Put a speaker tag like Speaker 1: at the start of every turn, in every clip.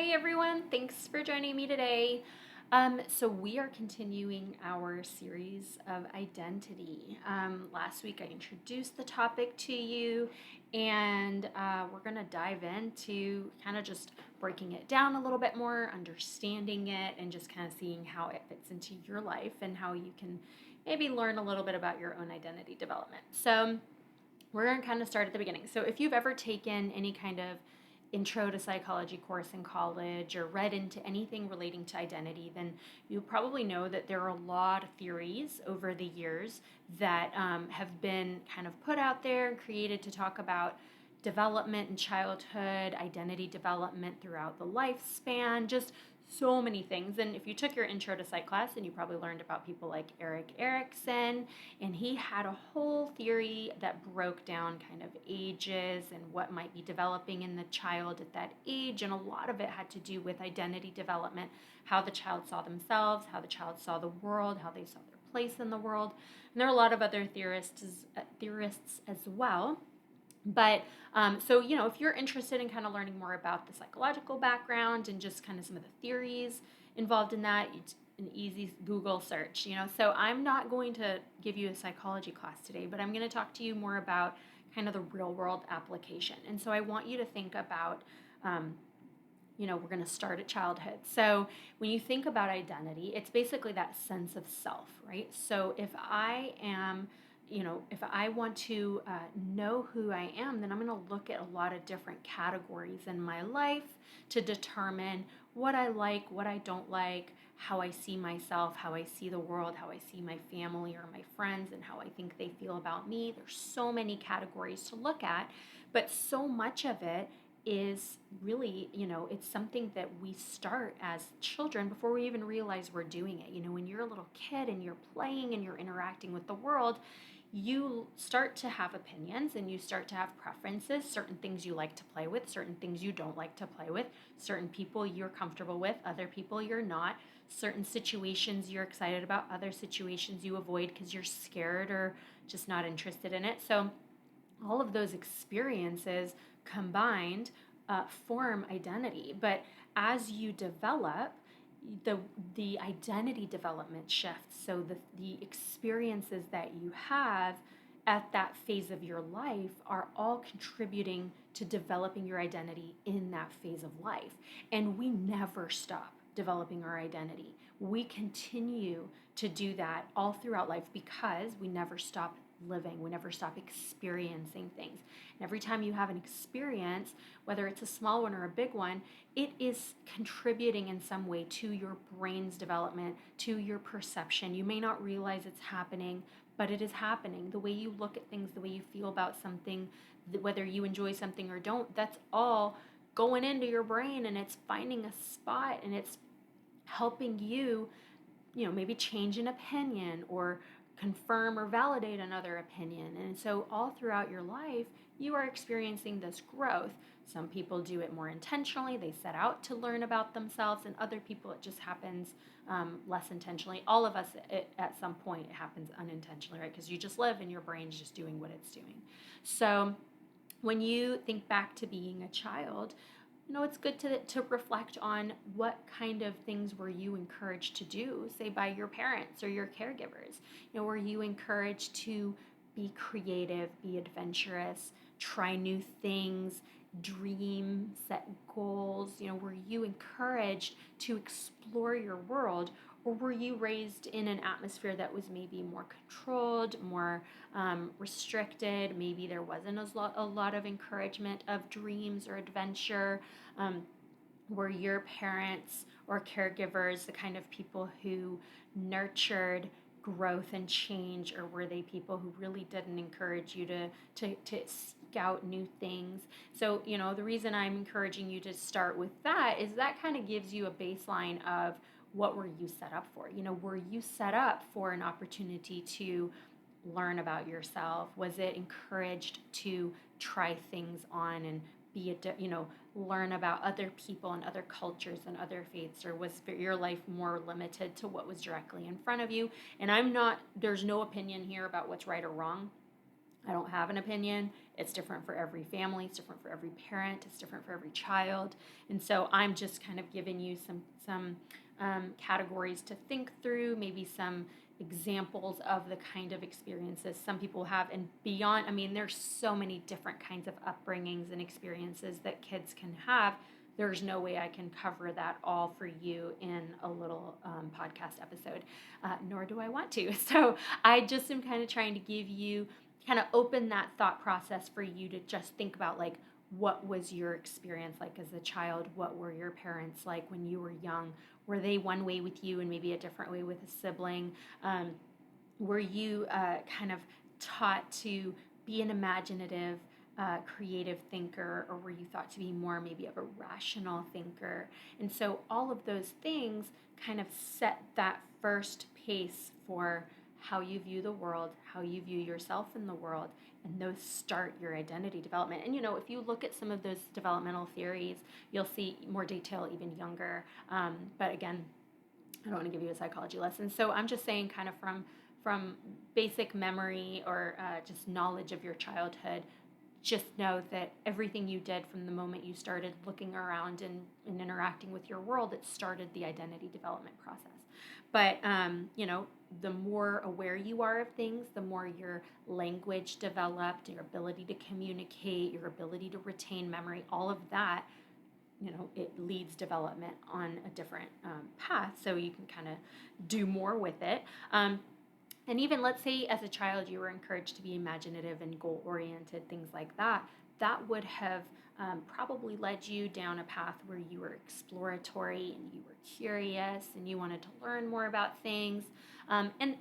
Speaker 1: Hey everyone, thanks for joining me today. So we are continuing our series of identity. Last week I introduced the topic to you, and we're going to dive into kind of just breaking it down a little bit more, understanding it, and just kind of seeing how it fits into your life and how you can maybe learn a little bit about your own identity development. So we're going to kind of start at the beginning. So if you've ever taken any kind of intro to psychology course in college or read into anything relating to identity, then you probably know that there are a lot of theories over the years that have been kind of put out there and created to talk about development in childhood, identity development throughout the lifespan, just so many things. And if you took your intro to psych class, and you probably learned about people like Erik Erikson, and he had a whole theory that broke down kind of ages and what might be developing in the child at that age. And a lot of it had to do with identity development, how the child saw themselves, how the child saw the world, how they saw their place in the world. And there are a lot of other theorists as well. But if you're interested in kind of learning more about the psychological background and just kind of some of the theories involved in that, it's an easy Google search. So I'm not going to give you a psychology class today, but I'm going to talk to you more about kind of the real world application. And so I want you to think about, we're going to start at childhood. So when you think about identity, it's basically that sense of self, right? So if I want to know who I am, then I'm going to look at a lot of different categories in my life to determine what I like, what I don't like, how I see myself, how I see the world, how I see my family or my friends, and how I think they feel about me. There's so many categories to look at, but so much of it is really, it's something that we start as children before we even realize we're doing it. When you're a little kid and you're playing and you're interacting with the world, you start to have opinions and you start to have preferences, certain things you like to play with, certain things you don't like to play with, certain people you're comfortable with, other people you're not, certain situations you're excited about, other situations you avoid because you're scared or just not interested in it. So all of those experiences combined form identity. But as you develop, the identity development shifts. So the experiences that you have at that phase of your life are all contributing to developing your identity in that phase of life. And we never stop developing our identity. We continue to do that all throughout life because we never stop living. We never stop experiencing things. And every time you have an experience, whether it's a small one or a big one, it is contributing in some way to your brain's development, to your perception. You may not realize it's happening, but it is happening. The way you look at things, the way you feel about something, whether you enjoy something or don't, that's all going into your brain, and it's finding a spot, and it's helping you, maybe change an opinion or confirm or validate another opinion. And so all throughout your life, you are experiencing this growth. Some people do it more intentionally. They set out to learn about themselves, and other people, it just happens less intentionally. All of us, at some point, it happens unintentionally, right? Because you just live and your brain's just doing what it's doing. So when you think back to being a child, it's good to reflect on what kind of things were you encouraged to do, say by your parents or your caregivers. Were you encouraged to be creative, be adventurous, try new things, dream, set goals? Were you encouraged to explore your world? Or were you raised in an atmosphere that was maybe more controlled, more restricted? Maybe there wasn't a lot of encouragement of dreams or adventure. Were your parents or caregivers the kind of people who nurtured growth and change, or were they people who really didn't encourage you to seek out new things? So, the reason I'm encouraging you to start with that is that kind of gives you a baseline of what were you set up for? Were you set up for an opportunity to learn about yourself? Was it encouraged to try things on and learn about other people and other cultures and other faiths? Or was your life more limited to what was directly in front of you? And there's no opinion here about what's right or wrong. I don't have an opinion. It's different for every family. It's different for every parent. It's different for every child. And so I'm just kind of giving you some categories to think through, maybe some examples of the kind of experiences some people have, and beyond. I mean, there's so many different kinds of upbringings and experiences that kids can have. There's no way I can cover that all for you in a little podcast episode, nor do I want to. So I just am kind of trying to give you, kind of open that thought process for you to just think about, like, what was your experience like as a child? What were your parents like when you were young? Were they one way with you and maybe a different way with a sibling? Were you kind of taught to be an imaginative, creative thinker, or were you thought to be more maybe of a rational thinker? And so all of those things kind of set that first pace for how you view the world, how you view yourself in the world, and those start your identity development. And if you look at some of those developmental theories, you'll see more detail even younger. But again, I don't want to give you a psychology lesson. So I'm just saying, kind of from basic memory or just knowledge of your childhood, just know that everything you did from the moment you started looking around and interacting with your world, it started the identity development process. But, the more aware you are of things, the more your language developed, your ability to communicate, your ability to retain memory, all of that, it leads development on a different path. So you can kind of do more with it. And even, let's say as a child you were encouraged to be imaginative and goal-oriented, things like that, that would have probably led you down a path where you were exploratory and you were curious and you wanted to learn more about things. And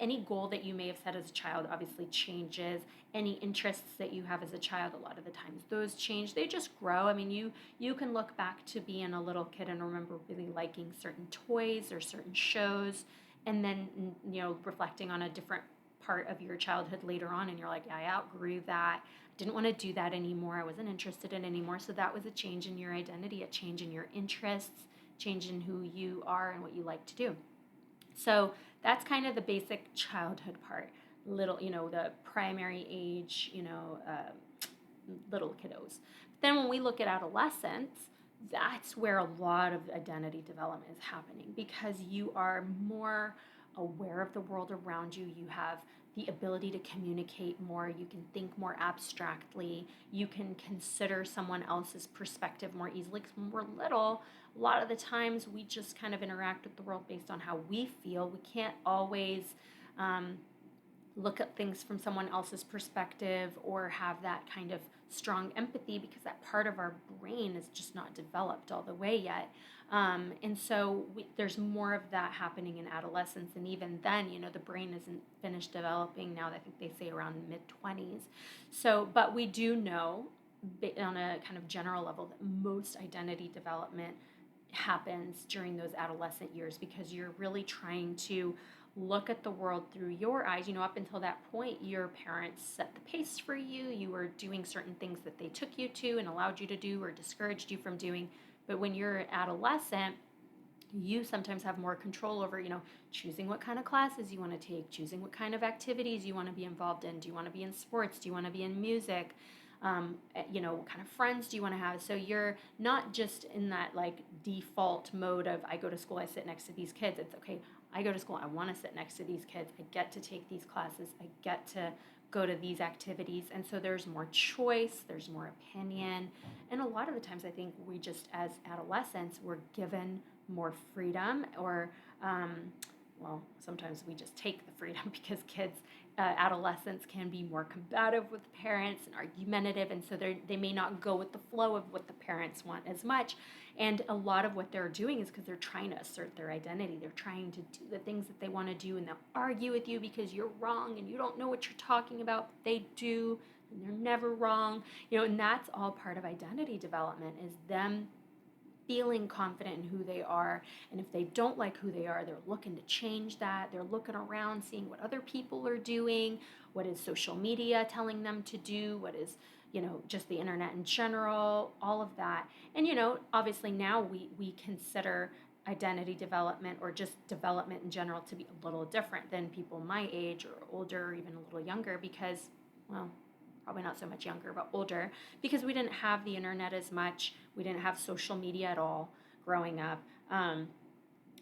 Speaker 1: any goal that you may have set as a child obviously changes. Any interests that you have as a child, a lot of the times those change. They just grow. I mean, you can look back to being a little kid and remember really liking certain toys or certain shows, and then reflecting on a different part of your childhood later on, and you're like, yeah, I outgrew that. I didn't want to do that anymore. I wasn't interested in it anymore. So that was a change in your identity, a change in your interests, change in who you are and what you like to do. So that's kind of the basic childhood part. The primary age, little kiddos. Then when we look at adolescence, that's where a lot of identity development is happening, because you are more aware of the world around you. You have the ability to communicate more. You can think more abstractly. You can consider someone else's perspective more easily. Because when we're little, a lot of the times we just kind of interact with the world based on how we feel. We can't always look at things from someone else's perspective or have that kind of strong empathy, because that part of our brain is just not developed all the way yet. And so there's more of that happening in adolescence. And even then, the brain isn't finished developing now. I think they say around mid-20s. So, but we do know on a kind of general level that most identity development happens during those adolescent years, because you're really trying to look at the world through your eyes. Up until that point, your parents set the pace for you. You were doing certain things that they took you to and allowed you to do or discouraged you from doing. But when you're an adolescent, you sometimes have more control over, choosing what kind of classes you want to take, choosing what kind of activities you want to be involved in. Do you want to be in sports? Do you want to be in music? What kind of friends do you want to have? So you're not just in that like default mode of, I go to school, I sit next to these kids. It's okay, I go to school, I want to sit next to these kids. I get to take these classes. I get to go to these activities. And so there's more choice, there's more opinion. And a lot of the times I think we just, as adolescents, we're given more freedom, or, sometimes we just take the freedom because kids, adolescents can be more combative with parents and argumentative. And so they may not go with the flow of what the parents want as much. And a lot of what they're doing is because they're trying to assert their identity. They're trying to do the things that they want to do, and they'll argue with you because you're wrong and you don't know what you're talking about. They do, and they're never wrong. And that's all part of identity development, is them feeling confident in who they are. And if they don't like who they are, they're looking to change that. They're looking around, seeing what other people are doing, what is social media telling them to do, what is just the internet in general, all of that. And, obviously now we consider identity development, or just development in general, to be a little different than people my age or older, or even a little younger, because well, probably not so much younger, but older, because we didn't have the internet as much. We didn't have social media at all growing up.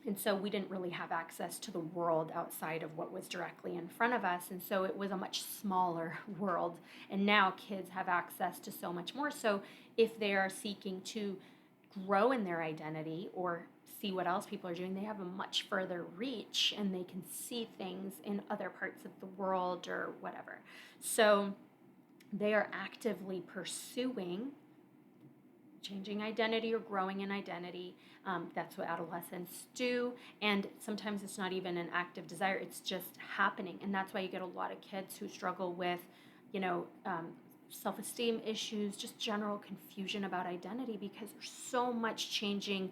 Speaker 1: And so we didn't really have access to the world outside of what was directly in front of us. And so it was a much smaller world. And now kids have access to so much more. So if they are seeking to grow in their identity or see what else people are doing, they have a much further reach and they can see things in other parts of the world or whatever. So they are actively pursuing changing identity or growing in identity. That's what adolescents do. And sometimes it's not even an active desire, it's just happening. And that's why you get a lot of kids who struggle with, you know, self-esteem issues, just general confusion about identity, because there's so much changing,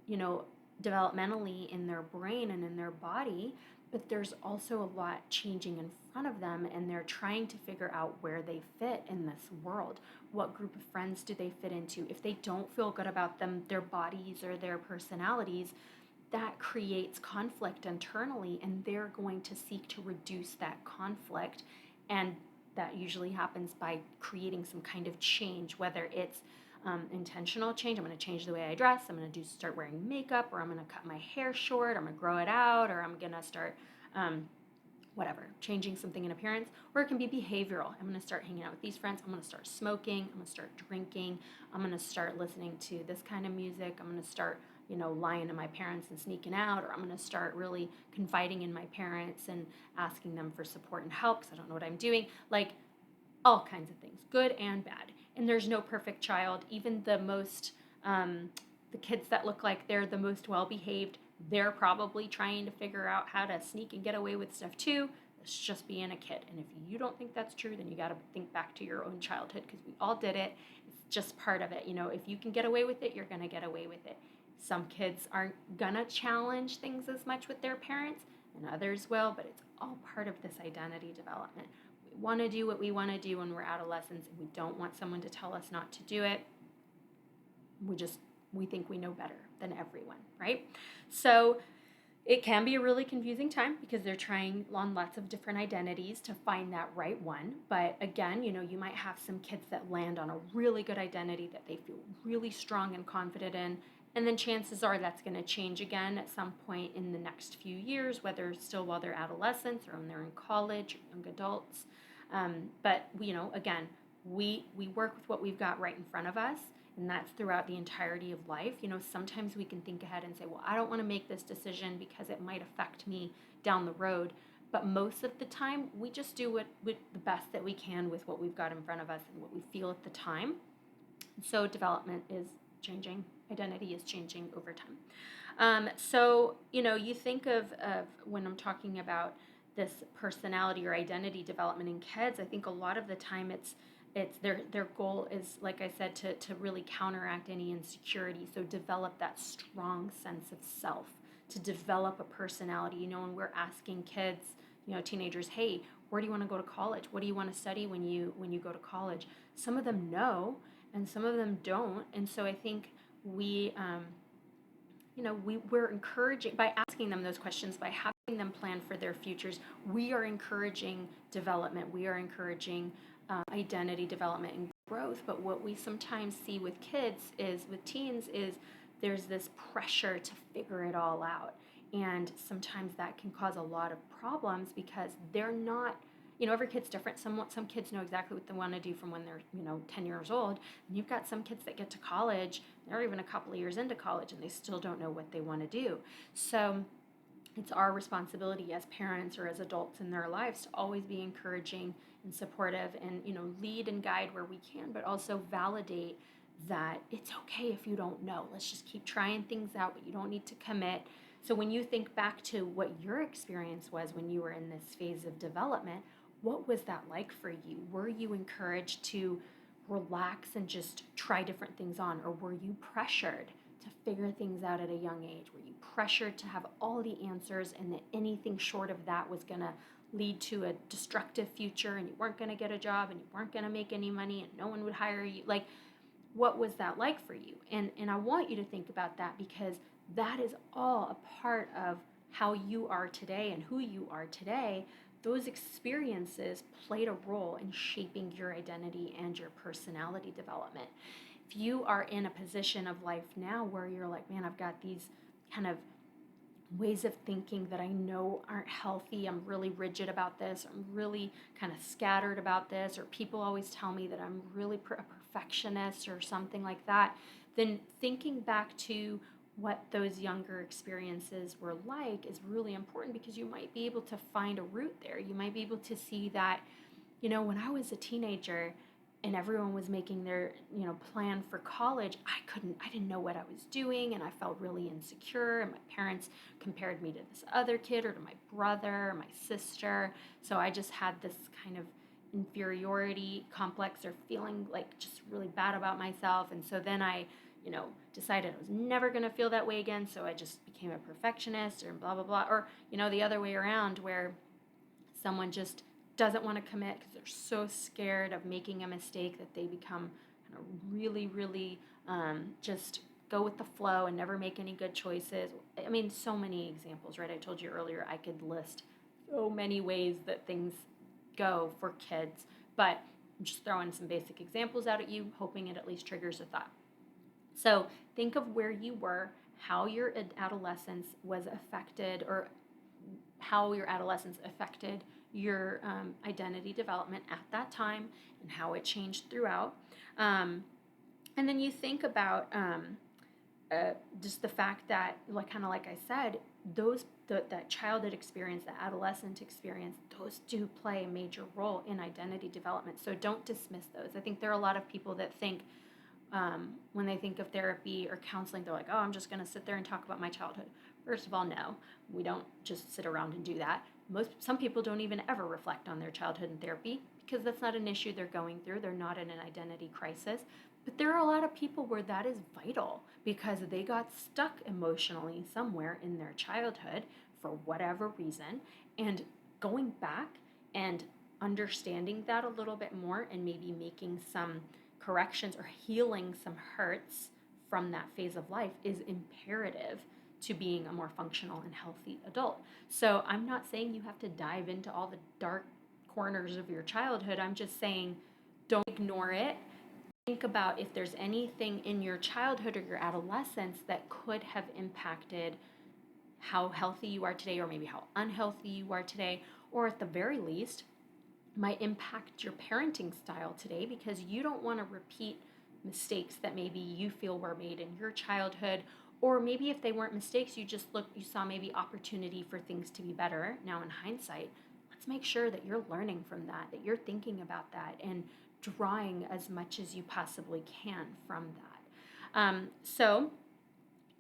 Speaker 1: you know, developmentally in their brain and in their body, but there's also a lot changing in front of them, and they're trying to figure out where they fit in this world. What group of friends do they fit into? If they don't feel good about them, their bodies or their personalities, that creates conflict internally, and they're going to seek to reduce that conflict. And that usually happens by creating some kind of change, whether it's intentional change. I'm going to change the way I dress. I'm going to start wearing makeup, or I'm going to cut my hair short. I'm going to grow it out, or I'm going to start whatever, changing something in appearance. Or it can be behavioral. I'm going to start hanging out with these friends. I'm going to start smoking. I'm going to start drinking. I'm going to start listening to this kind of music. I'm going to start, you know, lying to my parents and sneaking out, or I'm going to start really confiding in my parents and asking them for support and help because I don't know what I'm doing. Like, all kinds of things, good and bad. And there's no perfect child. Even the most, the kids that look like they're the most well-behaved, they're probably trying to figure out how to sneak and get away with stuff too. It's just being a kid. And if you don't think that's true, then you got to think back to your own childhood, because we all did it. It's just part of it. You know, if you can get away with it, you're going to get away with it. Some kids aren't going to challenge things as much with their parents, and others will, but it's all part of this identity development. We want to do what we want to do when we're adolescents, and we don't want someone to tell us not to do it. We think we know better than everyone, right? So it can be a really confusing time because they're trying on lots of different identities to find that right one. But again, you know, you might have some kids that land on a really good identity that they feel really strong and confident in. And then chances are that's going to change again at some point in the next few years, whether still while they're adolescents or when they're in college or young adults. But, you know, again, we work with what we've got right in front of us. And that's throughout the entirety of life. You know, sometimes we can think ahead and say, well, I don't want to make this decision because it might affect me down the road. But most of the time, we just do what the best that we can with what we've got in front of us and what we feel at the time. So development is changing. Identity is changing over time. So, you know, you think of when I'm talking about this personality or identity development in kids, I think a lot of the time it's their goal is, like I said, to really counteract any insecurity. So develop that strong sense of self, to develop a personality. You know, when we're asking kids, you know, teenagers, hey, where do you want to go to college? What do you want to study when you go to college? Some of them know, and some of them don't. And so I think we're encouraging, by asking them those questions, by having them plan for their futures, we are encouraging development. We are encouraging identity development and growth. But what we sometimes see with teens is there's this pressure to figure it all out. And sometimes that can cause a lot of problems because they're not, you know, every kid's different. Some kids know exactly what they want to do from when they're, 10 years old. And you've got some kids that get to college, they're even a couple of years into college, and they still don't know what they want to do. So it's our responsibility as parents or as adults in their lives to always be encouraging and supportive and, lead and guide where we can, but also validate that it's okay if you don't know. Let's just keep trying things out, but you don't need to commit. So when you think back to what your experience was when you were in this phase of development, what was that like for you? Were you encouraged to relax and just try different things on, or were you pressured to figure things out at a young age? Were you pressured to have all the answers, and that anything short of that was going to lead to a destructive future, and you weren't going to get a job, and you weren't going to make any money, and no one would hire you? Like, what was that like for you? And I want you to think about that, because that is all a part of how you are today and who you are today. those experiences played a role in shaping your identity and your personality development. If you are in a position of life now where you're like, man, I've got these kind of ways of thinking that I know aren't healthy, I'm really rigid about this, I'm really kind of scattered about this, or people always tell me that I'm really a perfectionist or something like that, then thinking back to what those younger experiences were like is really important, because you might be able to find a root there. You might be able to see that, when I was a teenager and everyone was making their, plan for college, I didn't know what I was doing, and I felt really insecure, and my parents compared me to this other kid or to my brother or my sister. So I just had this kind of inferiority complex, or feeling like just really bad about myself. And so then I, decided I was never going to feel that way again. So I just became a perfectionist, or blah, blah, blah. Or, the other way around, where someone just doesn't want to commit because they're so scared of making a mistake that they become kind of really, really just go with the flow and never make any good choices. I mean, so many examples, right? I told you earlier I could list so many ways that things go for kids, but I'm just throwing some basic examples out at you, hoping it at least triggers a thought. So think of where you were, how your adolescence was affected, or how your adolescence affected your identity development at that time, and how it changed throughout. And then you think about just the fact that, like I said, that childhood experience, that adolescent experience, those do play a major role in identity development. So don't dismiss those. I think there are a lot of people that think, when they think of therapy or counseling, they're like, oh, I'm just going to sit there and talk about my childhood. First of all, no, we don't just sit around and do that. Some people don't even ever reflect on their childhood in therapy, because that's not an issue they're going through. They're not in an identity crisis. But there are a lot of people where that is vital, because they got stuck emotionally somewhere in their childhood for whatever reason. And going back and understanding that a little bit more, and maybe making some corrections or healing some hurts from that phase of life, is imperative to being a more functional and healthy adult. So I'm not saying you have to dive into all the dark corners of your childhood. I'm just saying, don't ignore it. Think about if there's anything in your childhood or your adolescence that could have impacted how healthy you are today, or maybe how unhealthy you are today, or at the very least might impact your parenting style today, because you don't want to repeat mistakes that maybe you feel were made in your childhood. Or maybe if they weren't mistakes, you saw maybe opportunity for things to be better. Now in hindsight, let's make sure that you're learning from that you're thinking about that, and drawing as much as you possibly can from that.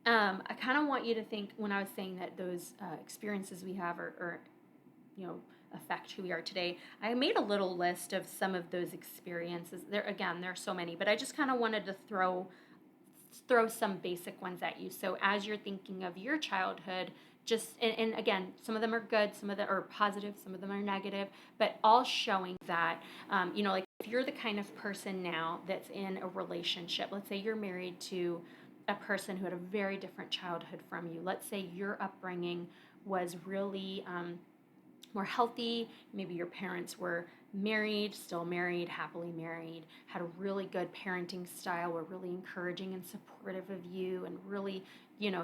Speaker 1: I kind of want you to think, when I was saying that those experiences we have are affect who we are today, I made a little list of some of those experiences. There are so many, but I just kind of wanted to throw some basic ones at you. So as you're thinking of your childhood, and again, some of them are good, some of them are positive, some of them are negative, but all showing that, like if you're the kind of person now that's in a relationship, let's say you're married to a person who had a very different childhood from you. Let's say your upbringing was really more healthy. Maybe your parents were married, still married, happily married, had a really good parenting style, were really encouraging and supportive of you, and really,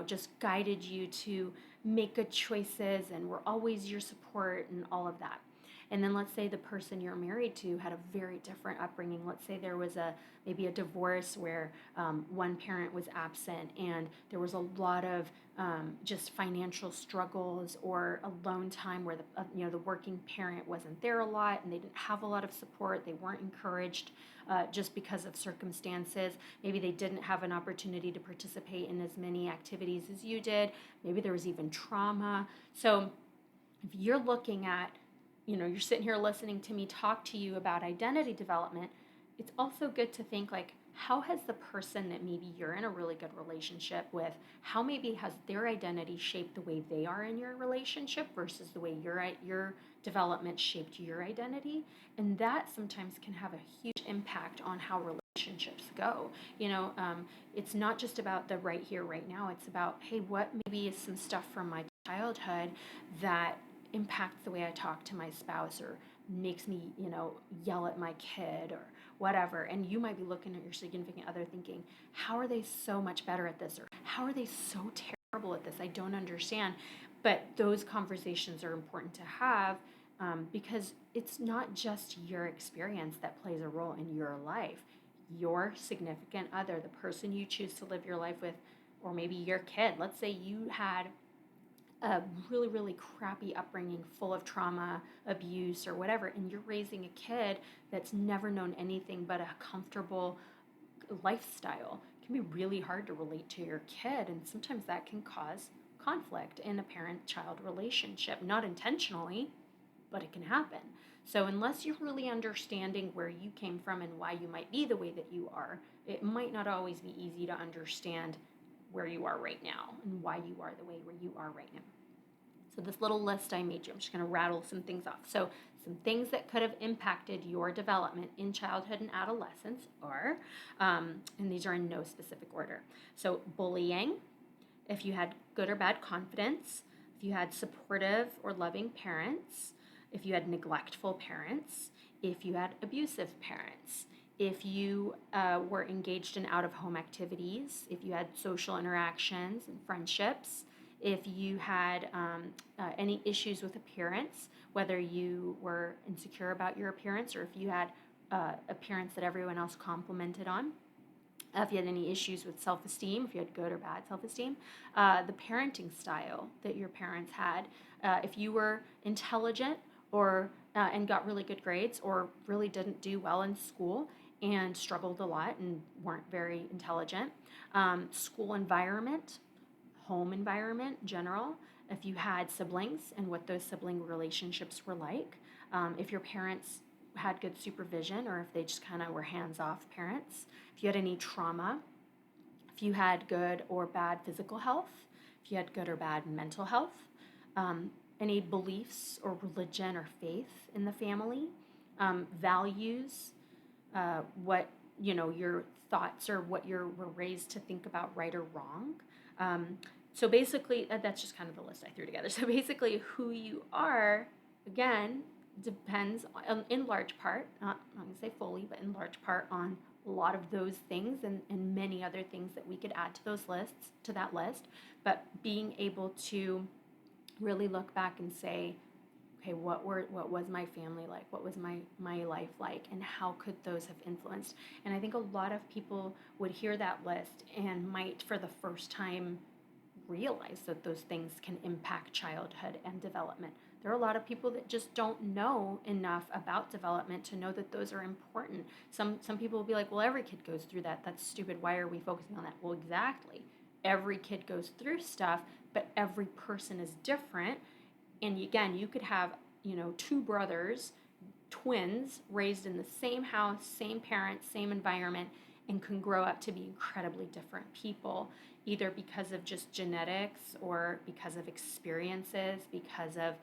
Speaker 1: just guided you to make good choices, and were always your support and all of that. And then let's say the person you're married to had a very different upbringing. Let's say there was maybe a divorce where one parent was absent, and there was a lot of just financial struggles, or alone time where the working parent wasn't there a lot, and they didn't have a lot of support. They weren't encouraged just because of circumstances. Maybe they didn't have an opportunity to participate in as many activities as you did. Maybe there was even trauma. So if you're looking at, you're sitting here listening to me talk to you about identity development, it's also good to think, like, how has the person that maybe you're in a really good relationship with, how maybe has their identity shaped the way they are in your relationship versus the way your development shaped your identity? And that sometimes can have a huge impact on how relationships go. It's not just about the right here, right now. It's about, hey, what maybe is some stuff from my childhood that impacts the way I talk to my spouse, or makes me, yell at my kid or whatever. And you might be looking at your significant other thinking, how are they so much better at this? Or how are they so terrible at this? I don't understand. But those conversations are important to have, because it's not just your experience that plays a role in your life. Your significant other, the person you choose to live your life with, or maybe your kid. Let's say you had a really, really crappy upbringing full of trauma, abuse, or whatever, and you're raising a kid that's never known anything but a comfortable lifestyle. It can be really hard to relate to your kid, and sometimes that can cause conflict in a parent-child relationship. Not intentionally, but it can happen. So unless you're really understanding where you came from and why you might be the way that you are, it might not always be easy to understand where you are right now and why you are the way where you are right now. So this little list I made you, I'm just going to rattle some things off. So some things that could have impacted your development in childhood and adolescence are, and these are in no specific order. So bullying, if you had good or bad confidence, if you had supportive or loving parents, if you had neglectful parents, if you had abusive parents, if you were engaged in out-of-home activities, if you had social interactions and friendships, if you had any issues with appearance, whether you were insecure about your appearance or if you had appearance that everyone else complimented on, if you had any issues with self-esteem, if you had good or bad self-esteem, the parenting style that your parents had, if you were intelligent or and got really good grades, or really didn't do well in school and struggled a lot and weren't very intelligent, school environment, home environment in general, if you had siblings and what those sibling relationships were like, if your parents had good supervision or if they just kind of were hands-off parents, if you had any trauma, if you had good or bad physical health, if you had good or bad mental health, any beliefs or religion or faith in the family, values, what your thoughts or what you were raised to think about right or wrong. So basically, that's just kind of the list I threw together. So basically, who you are, again, depends in large part, not I'm going to say fully, but in large part on a lot of those things and many other things that we could add to that list. But being able to really look back and say, okay, what was my family like? What was my life like? And how could those have influenced? And I think a lot of people would hear that list and might, for the first time, realize that those things can impact childhood and development. There are a lot of people that just don't know enough about development to know that those are important. Some people will be like, well, every kid goes through that. That's stupid. Why are we focusing on that? Well, exactly. Every kid goes through stuff, but every person is different. And again, you could have, two brothers, twins, raised in the same house, same parents, same environment, and can grow up to be incredibly different people, either because of just genetics or because of experiences, because of,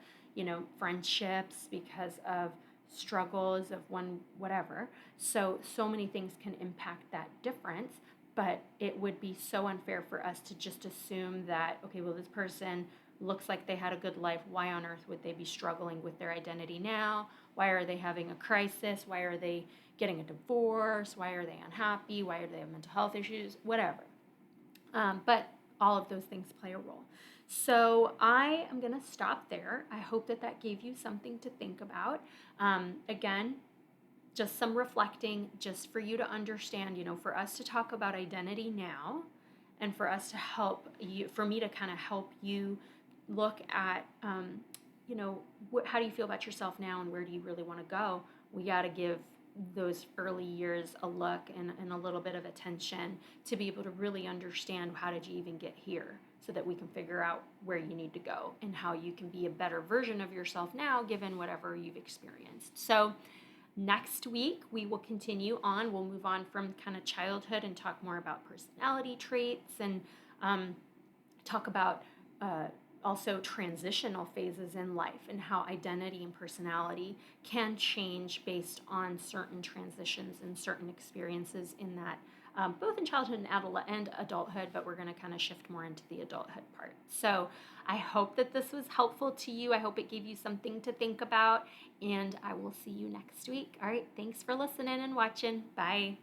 Speaker 1: friendships, because of struggles of one, whatever. So many things can impact that difference, but it would be so unfair for us to just assume that, okay, well, this person looks like they had a good life. Why on earth would they be struggling with their identity now? Why are they having a crisis? Why are they getting a divorce? Why are they unhappy? Why do they have mental health issues? Whatever. But all of those things play a role. So I am going to stop there. I hope that gave you something to think about. Again, just some reflecting, just for you to understand, for us to talk about identity now, and for us to help you, for me to kind of help you look at, how do you feel about yourself now and where do you really want to go? We got to give those early years a look and a little bit of attention to be able to really understand how did you even get here, so that we can figure out where you need to go and how you can be a better version of yourself now given whatever you've experienced. So next week we will continue on. We'll move on from kind of childhood and talk more about personality traits and talk about also transitional phases in life and how identity and personality can change based on certain transitions and certain experiences in that both in childhood and adulthood, but we're going to kind of shift more into the adulthood part. So I hope that this was helpful to you. I hope it gave you something to think about, and I will see you next week. All right, thanks for listening and watching. Bye.